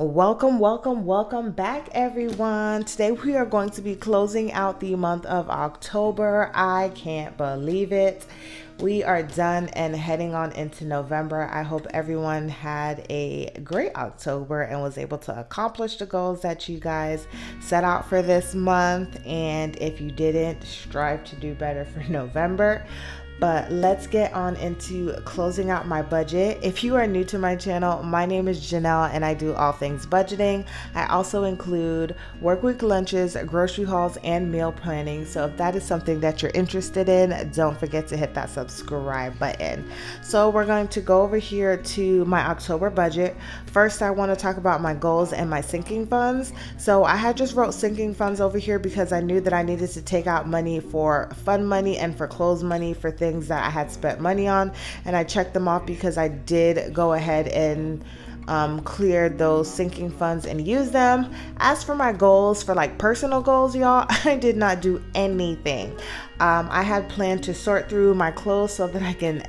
Welcome back, everyone. Today we are going to be closing out the month of October. I can't believe it. We are done and heading on into November. I hope everyone had a great October and was able to accomplish the goals that you guys set out for this month. And if you didn't, strive to do better for November. But let's get on into closing out my budget. If you are new to my channel, my name is Janelle and I do all things budgeting. I also include work week lunches, grocery hauls, and meal planning. So if that is something that you're interested in, don't forget to hit that subscribe button. So we're going to go over here to my October budget. First, I want to talk about my goals and my sinking funds. So I had just wrote sinking funds over here because I knew that I needed to take out money for fun money and for clothes money for things that I had spent money on, and I checked them off because I did go ahead and clear those sinking funds and use them. As for my goals, for like personal goals, y'all, I did not do anything. I had planned to sort through my clothes so that I can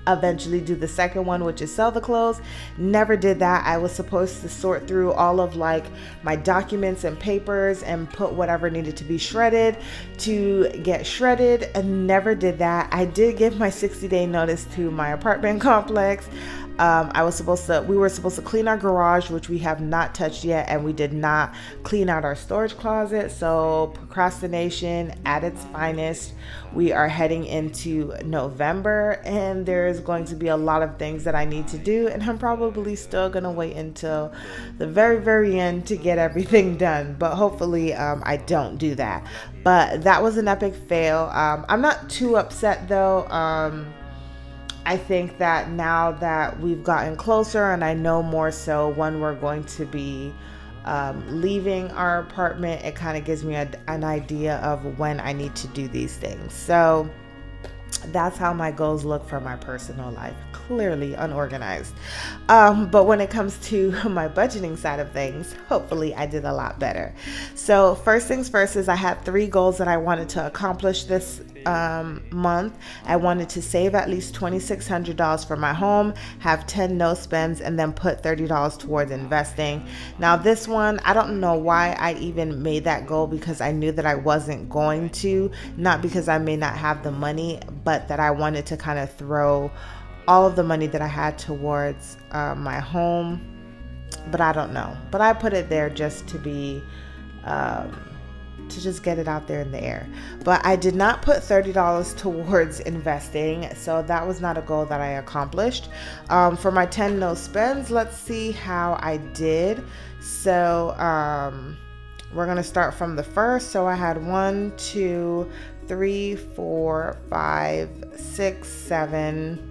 eventually do the second one, which is sell the clothes. Never did that. I was supposed to sort through all of like my documents and papers and put whatever needed to be shredded to get shredded, and never did that. I did give my 60-day notice to my apartment complex. We were supposed to clean our garage, which we have not touched yet, and we did not clean out our storage closet. So procrastination at its finest. We are heading into November, and there's going to be a lot of things that I need to do, and I'm probably still going to wait until the very end to get everything done. But hopefully I don't do that. But that was an epic fail. I'm not too upset though. I think that now that we've gotten closer and I know more so when we're going to be leaving our apartment, it kind of gives me an idea of when I need to do these things. So that's how my goals look for my personal life. Clearly unorganized. But when it comes to my budgeting side of things, hopefully I did a lot better. So first things first is I had 3 goals that I wanted to accomplish this month. I wanted to save at least $2,600 for my home, have 10 no spends, and then put $30 towards investing. Now this one, I don't know why I even made that goal, because I knew that I wasn't going to, not because I may not have the money, but that I wanted to kind of throw all of the money that I had towards my home. But I don't know, but I put it there just to be to just get it out there in the air. But I did not put $30 towards investing, so that was not a goal that I accomplished. For my 10 no spends, let's see how I did. So we're gonna start from the first. So I had 1, 2, 3, 4, 5, 6, 7,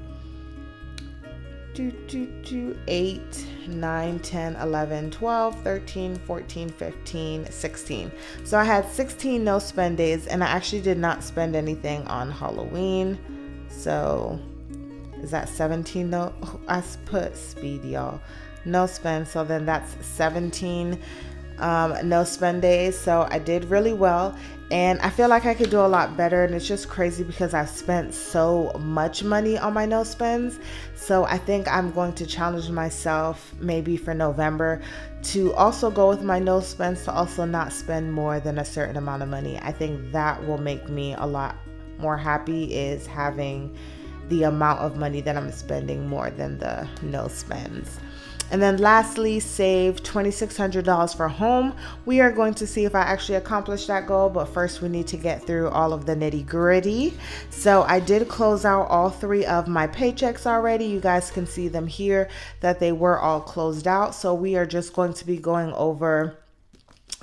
8, 9, 10, 11, 12, 13, 14, 15, 16. So I had 16 no spend days, and I actually did not spend anything on Halloween. So is that 17? No, I put speed, y'all. No spend. So then that's 17 no spend days. So I did really well, and I feel like I could do a lot better. And it's just crazy because I've spent so much money on my no spends. So I think I'm going to challenge myself maybe for November to also go with my no spends, to also not spend more than a certain amount of money. I think that will make me a lot more happy, is having the amount of money that I'm spending more than the no spends. And then lastly, save $2,600 for home. We are going to see if I actually accomplish that goal, but first we need to get through all of the nitty gritty. So I did close out all 3 of my paychecks already. You guys can see them here that they were all closed out. So we are just going to be going over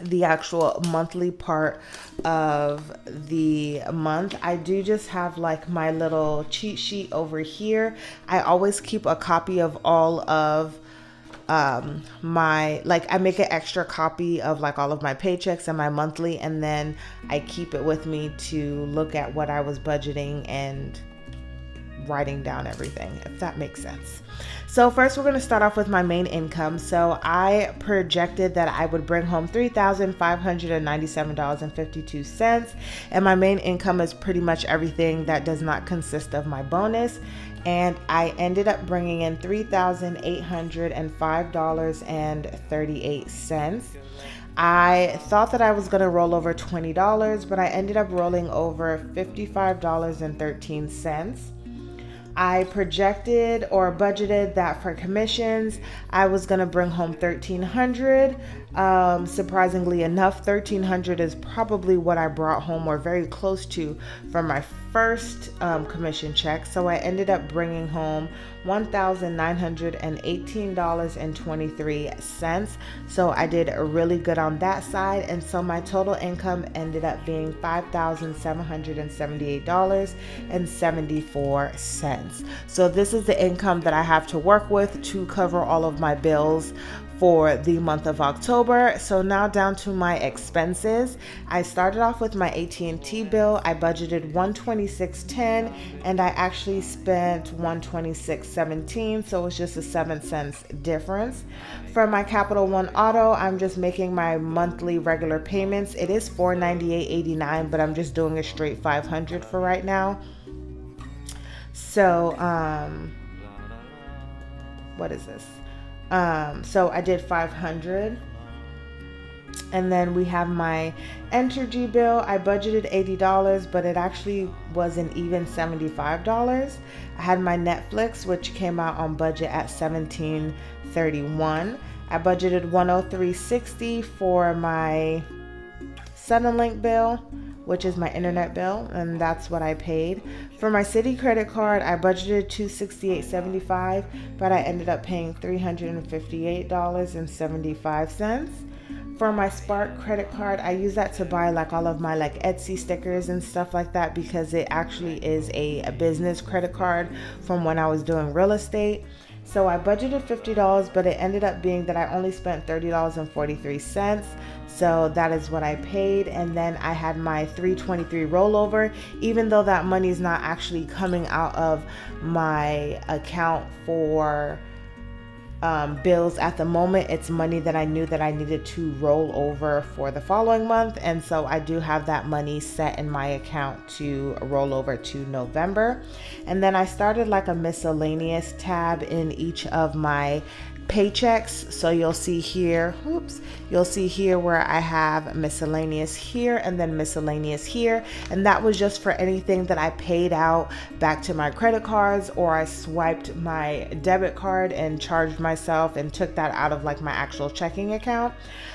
the actual monthly part of the month. I do just have like my little cheat sheet over here. I always keep a copy of all of I make an extra copy of like all of my paychecks and my monthly, and then I keep it with me to look at what I was budgeting and writing down everything, if that makes sense. So first we're going to start off with my main income. So I projected that I would bring home $3,597.52, and my main income is pretty much everything that does not consist of my bonus. and I ended up bringing in $3,805.38. I thought that I was going to roll over $20, but I ended up rolling over $55.13. I projected or budgeted that for commissions, I was gonna bring home $1,300. Surprisingly enough, $1,300 is probably what I brought home, or very close to, from my first commission check. So I ended up bringing home $1,918.23. So I did really good on that side, and so my total income ended up being $5,778.74. So this is the income that I have to work with to cover all of my bills for the month of October. So now down to my expenses. I started off with my AT&T bill. I budgeted $126.10 and I actually spent $126.17, so it was just a 7 cents difference. For my Capital One Auto, I'm just making my monthly regular payments. It is $498.89, but I'm just doing a straight $500 for right now. So what is this? So I did $500. And then we have my Entergy bill. I budgeted $80, but it actually was an even $75. I had my Netflix, which came out on budget at $17.31. I budgeted $103.60 for my Suddenlink bill, which is my internet bill, and that's what I paid. For my Citi credit card, I budgeted $268.75, but I ended up paying $358.75. For my Spark credit card, I use that to buy like all of my like Etsy stickers and stuff like that, because it actually is a business credit card from when I was doing real estate. So I budgeted $50, but it ended up being that I only spent $30.43. So that is what I paid. And then I had my $323 rollover. Even though that money is not actually coming out of my account for bills at the moment, it's money that I knew that I needed to roll over for the following month, and so I do have that money set in my account to roll over to November. And then I started like a miscellaneous tab in each of my paychecks. So you'll see here, you'll see here where I have miscellaneous here and then miscellaneous here. And that was just for anything that I paid out back to my credit cards, or I swiped my debit card and charged myself and took that out of like my actual checking account.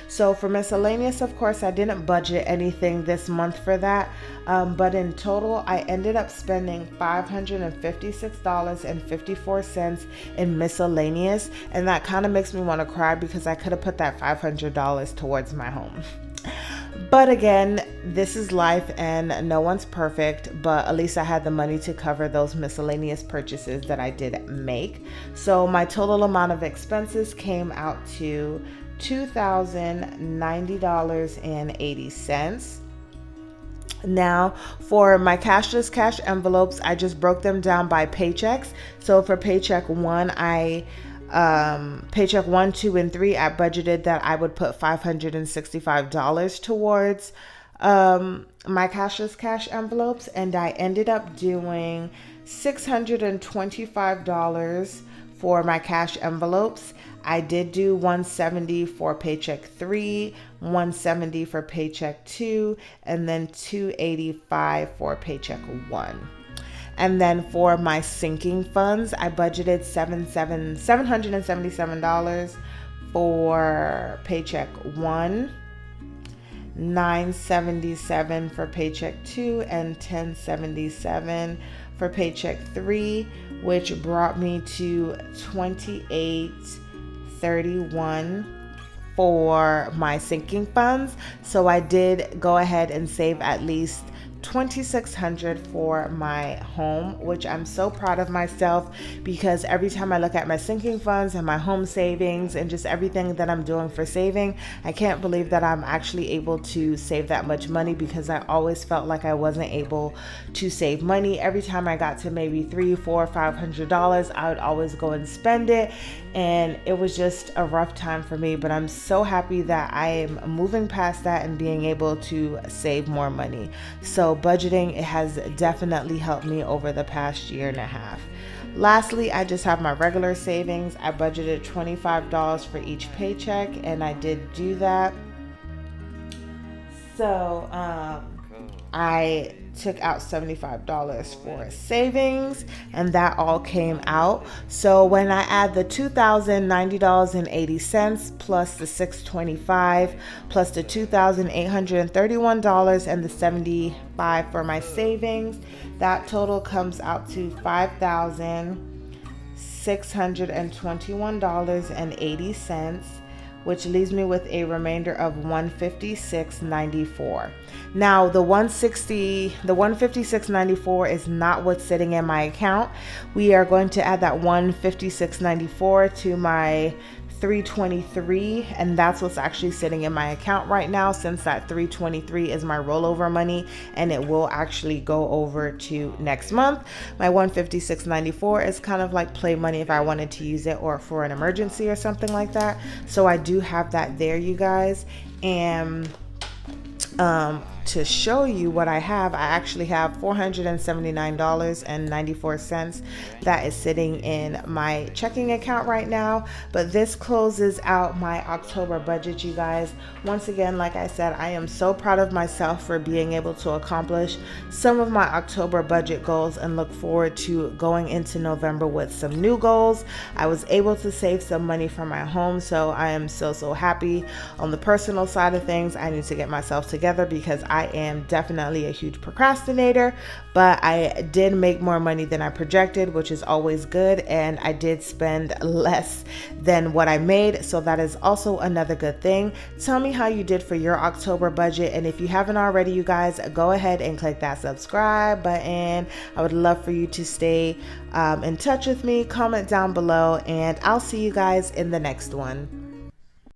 So for miscellaneous, of course, I didn't budget anything this month for that. But in total, I ended up spending $556.54 in miscellaneous. And that kind of makes me want to cry, because I could have put that $500 towards my home. But again, this is life and no one's perfect, but at least I had the money to cover those miscellaneous purchases that I did make. So my total amount of expenses came out to $2,090.80. Now, for my cashless cash envelopes, I just broke them down by paychecks. So for paycheck one, paycheck 1, 2, and 3, I budgeted that I would put $565 towards my cashless cash envelopes, and I ended up doing $625 for my cash envelopes. I did do $170 for paycheck 3, $170 for paycheck 2, and then $285 for paycheck 1. And then for my sinking funds, I budgeted $777 for paycheck 1, $977 for paycheck 2, and $1077 for paycheck 3, which brought me to $28.31 for my sinking funds. So I did go ahead and save at least $2,600 for my home, which I'm so proud of myself, because every time I look at my sinking funds and my home savings and just everything that I'm doing for saving, I can't believe that I'm actually able to save that much money, because I always felt like I wasn't able to save money. Every time I got to maybe $300, $400, $500, I would always go and spend it, and it was just a rough time for me. But I'm so happy that I am moving past that and being able to save more money. So budgeting, it has definitely helped me over the past year and a half. Lastly, I just have my regular savings. I budgeted $25 for each paycheck, and I did do that. So I took out $75 for savings, and that all came out. So when I add the $2,090.80 plus the $625 plus the $2,831 and the $75 for my savings, that total comes out to $5,621.80, which leaves me with a remainder of $156.94. Now the $156.94 is not what's sitting in my account. We are going to add that $156.94 to my $323, and that's what's actually sitting in my account right now, since that $323 is my rollover money and it will actually go over to next month. My $156.94 is kind of like play money if I wanted to use it or for an emergency or something like that. So I do have that there, you guys. And to show you what I have, I actually have $479.94 that is sitting in my checking account right now. But this closes out my October budget, you guys. Once again, like I said, I am so proud of myself for being able to accomplish some of my October budget goals and look forward to going into November with some new goals. I was able to save some money for my home, so I am so happy. On the personal side of things, I need to get myself together because I am definitely a huge procrastinator, but I did make more money than I projected, which is always good, and I did spend less than what I made, so that is also another good thing. Tell me how you did for your October budget, and if you haven't already, you guys, go ahead and click that subscribe button. I would love for you to stay in touch with me. Comment down below, and I'll see you guys in the next one.